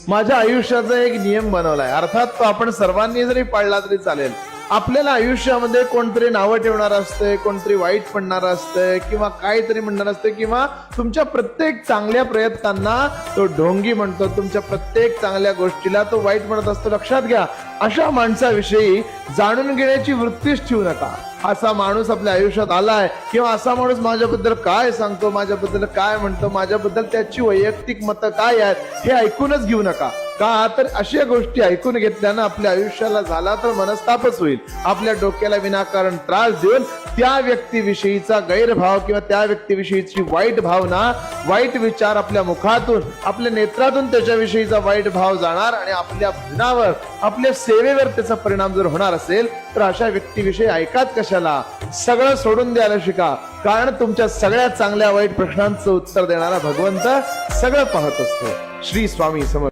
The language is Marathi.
माझ्या आयुष्याचा एक नियम बनवलाय, अर्थात तो आपण सर्वांनी जरी पाळला तरी चालेल. आपल्याला आयुष्यामध्ये कोणतरी नावं ठेवणार असते, कोणतरी वाईट म्हणणार असते किंवा काहीतरी म्हणणार असते, किंवा तुमच्या प्रत्येक चांगल्या प्रयत्नांना तो ढोंगी म्हणतो, तुमच्या प्रत्येक चांगल्या गोष्टीला तो वाईट म्हणत असतो. लक्षात घ्या, अशा माणसाविषयी जाणून घेण्याची वृत्तीच ठेवू नका. असा माणूस आपल्या आयुष्यात आलाय किंवा असा माणूस माझ्याबद्दल काय सांगतो, माझ्याबद्दल काय म्हणतो, माझ्याबद्दल त्याची वैयक्तिक मतं काय आहेत हे ऐकूनच घेऊ नका. का तर अशा गोष्टी ऐकून घेतल्यानं आपल्या आयुष्याला झाला तर मनस्तापच होईल. आपल्या डोक्याला विनाकारण त्रास देऊन त्या व्यक्तीविषयीचा गैरभाव किंवा त्या व्यक्तीविषयीची वाईट भावना, वाईट विचार आपल्या मुखातून, आपल्या नेत्रातून त्याच्याविषयीचा वाईट भाव जाणार आणि आपल्या भजनावर, आपल्या सेवेवर त्याचा परिणाम जर होणार असेल तर अशा व्यक्तीविषयी ऐकाच कशाला. सगळं सोडून द्यायला शिका, कारण तुमच्या सगळ्या चांगल्या वाईट प्रश्नांचं उत्तर देणारा भगवंत सगळं पाहत असतो. श्री स्वामी समर्थ.